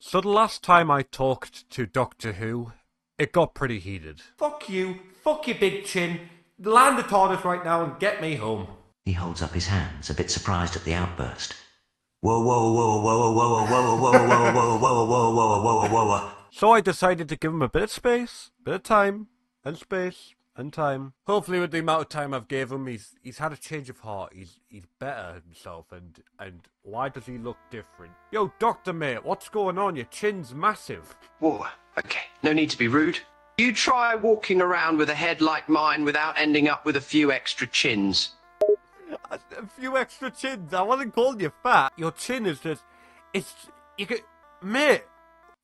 So the last time I talked to Doctor Who, it got pretty heated. Fuck you, fuck your big chin. Land the TARDIS right now and get me home. He holds up his hands, a bit surprised at the outburst. Whoa, whoa, whoa, whoa, whoa, whoa, whoa, whoa, whoa, whoa, whoa, whoa, whoa, whoa, whoa, whoa. So I decided to give him a bit of space, bit of time, and space, and time. Hopefully with the amount of time I've gave him, he's had a change of heart, he's better himself, and why does he look different? Yo, Doctor Mate, what's going on? Your chin's massive. Whoa, okay, no need to be rude. You try walking around with a head like mine without ending up with a few extra chins. A few extra chins, I wasn't calling you fat. Your chin is just, you could, mate,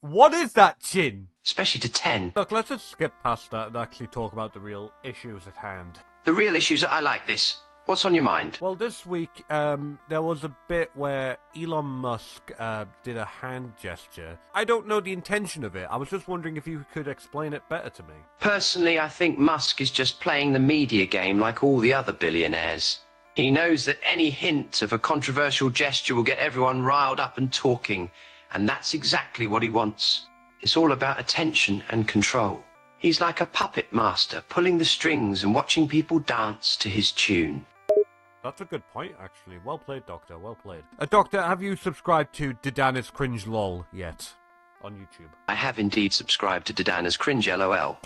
what is that chin? Especially to 10. Look, let's just skip past that and actually talk about the real issues at hand. The real issues, I like this. What's on your mind? Well, this week, there was a bit where Elon Musk did a hand gesture. I don't know the intention of it. I was just wondering if you could explain it better to me. Personally, I think Musk is just playing the media game like all the other billionaires. He knows that any hint of a controversial gesture will get everyone riled up and talking, and that's exactly what he wants. It's all about attention and control. He's like a puppet master, pulling the strings and watching people dance to his tune. That's a good point, actually. Well played, Doctor. Well played. Doctor, have you subscribed to Didana's Cringe LOL yet? On YouTube. I have indeed subscribed to Didana's Cringe LOL.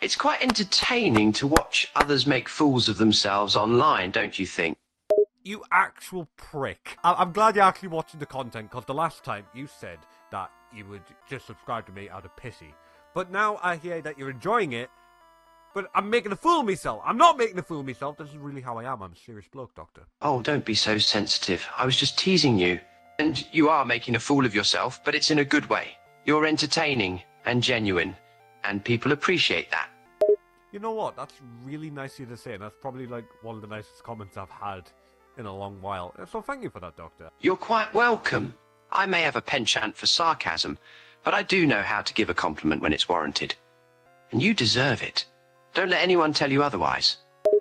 It's quite entertaining to watch others make fools of themselves online, don't you think? You actual prick. I'm glad you're actually watching the content, because the last time you said that you would just subscribe to me out of pity. But now I hear that you're enjoying it, but I'm making a fool of myself. I'm not making a fool of myself. This is really how I am. I'm a serious bloke, Doctor. Oh, don't be so sensitive. I was just teasing you. And you are making a fool of yourself, but it's in a good way. You're entertaining and genuine, and people appreciate that. You know what? That's really nice of you to say, and that's probably like one of the nicest comments I've had in a long while. So thank you for that, Doctor. You're quite welcome. I may have a penchant for sarcasm, but I do know how to give a compliment when it's warranted. And you deserve it. Don't let anyone tell you otherwise. I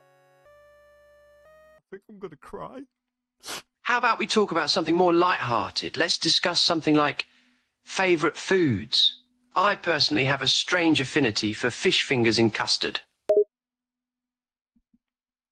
think I'm gonna cry. How about we talk about something more light-hearted? Let's discuss something like favourite foods. I personally have a strange affinity for fish fingers in custard.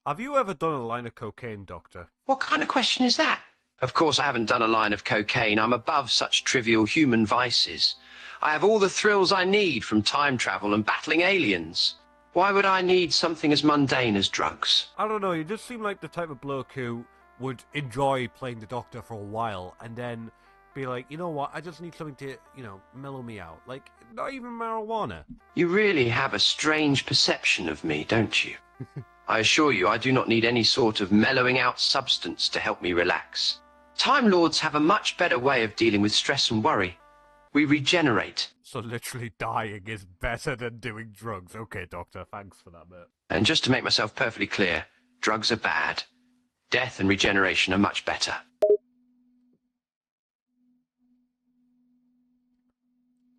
Have you ever done a line of cocaine, Doctor? What kind of question is that? Of course I haven't done a line of cocaine. I'm above such trivial human vices. I have all the thrills I need from time travel and battling aliens. Why would I need something as mundane as drugs? I don't know, you just seem like the type of bloke who would enjoy playing the Doctor for a while and then be like, you know what, I just need something to, mellow me out. Like, not even marijuana. You really have a strange perception of me, don't you? I assure you, I do not need any sort of mellowing out substance to help me relax. Time Lords have a much better way of dealing with stress and worry. We regenerate. So literally dying is better than doing drugs. Okay, Doctor, thanks for that, mate. And just to make myself perfectly clear, drugs are bad. Death and regeneration are much better.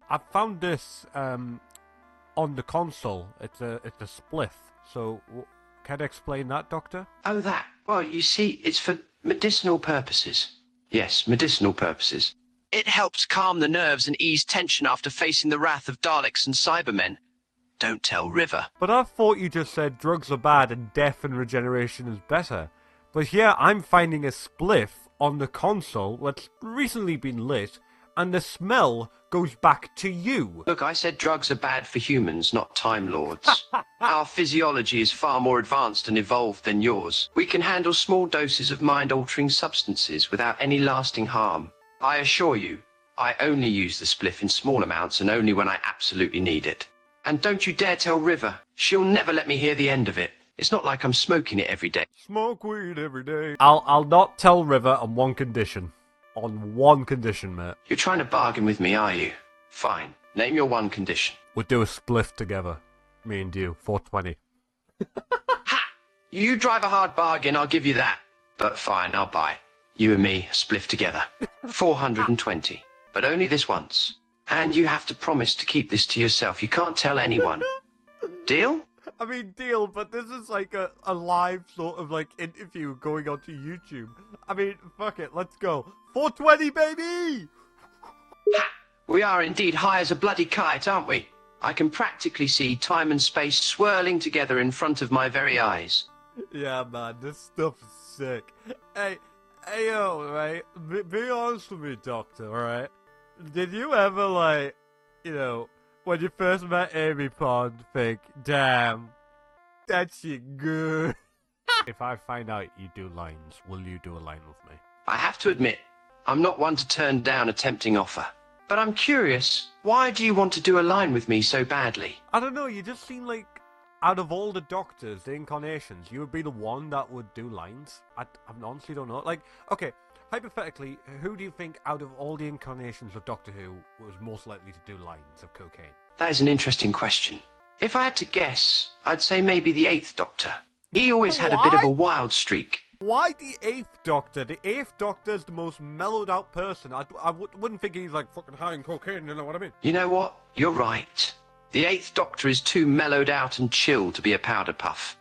I found this on the console. It's a spliff. So can I explain that, Doctor? Oh, that. Well, you see, it's for medicinal purposes. Yes, medicinal purposes. It helps calm the nerves and ease tension after facing the wrath of Daleks and Cybermen. Don't tell River. But I thought you just said drugs are bad and death and regeneration is better. But here I'm finding a spliff on the console that's recently been lit, and the smell goes back to you. Look, I said drugs are bad for humans, not Time Lords. Our physiology is far more advanced and evolved than yours. We can handle small doses of mind-altering substances without any lasting harm. I assure you, I only use the spliff in small amounts and only when I absolutely need it. And don't you dare tell River. She'll never let me hear the end of it. It's not like I'm smoking it every day. Smoke weed every day. I'll not tell River on one condition. On one condition, mate. You're trying to bargain with me, are you? Fine. Name your one condition. We'll do a spliff together. Me and you. 420. Ha! You drive a hard bargain, I'll give you that. But fine, I'll buy. You and me, a spliff together. 420. But only this once. And you have to promise to keep this to yourself. You can't tell anyone. Deal? I mean, deal, but this is like a live sort of like interview going onto YouTube. I mean, fuck it, let's go. 420, baby! Ha! We are indeed high as a bloody kite, aren't we? I can practically see time and space swirling together in front of my very eyes. Yeah, man, this stuff is sick. Hey, yo, right? Be honest with me, Doctor, alright? Did you ever, like, you know, when you first met Amy Pond, think, damn, that shit good? If I find out you do lines, will you do a line with me? I have to admit, I'm not one to turn down a tempting offer. But I'm curious, why do you want to do a line with me so badly? I don't know, you just seem like, out of all the Doctors, the incarnations, you would be the one that would do lines. I honestly don't know. Like, okay, hypothetically, who do you think out of all the incarnations of Doctor Who was most likely to do lines of cocaine? That is an interesting question. If I had to guess, I'd say maybe the 8th Doctor. He always had a bit of a wild streak. Why the 8th Doctor? The 8th Doctor's the most mellowed out person. I wouldn't think he's like fucking high in cocaine, you know what I mean? You know what? You're right. The 8th Doctor is too mellowed out and chill to be a powder puff.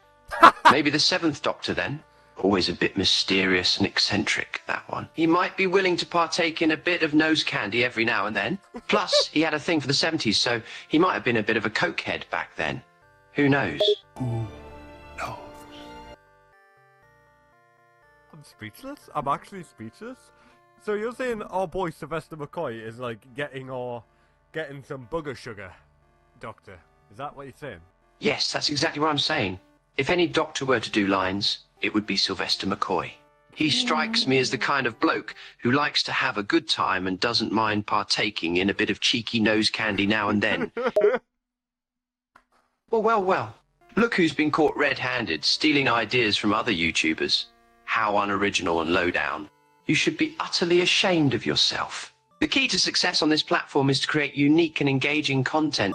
Maybe the 7th Doctor then? Always a bit mysterious and eccentric, that one. He might be willing to partake in a bit of nose candy every now and then. Plus, he had a thing for the 70s, so he might have been a bit of a cokehead back then. Who knows? I'm speechless? I'm actually speechless? So you're saying our boy Sylvester McCoy is like getting some booger sugar, Doctor? Is that what you're saying? Yes, that's exactly what I'm saying. If any Doctor were to do lines, it would be Sylvester McCoy. He strikes me as the kind of bloke who likes to have a good time and doesn't mind partaking in a bit of cheeky nose candy now and then. Well. Look who's been caught red-handed, stealing ideas from other YouTubers. How unoriginal and low down. You should be utterly ashamed of yourself. The key to success on this platform is to create unique and engaging content.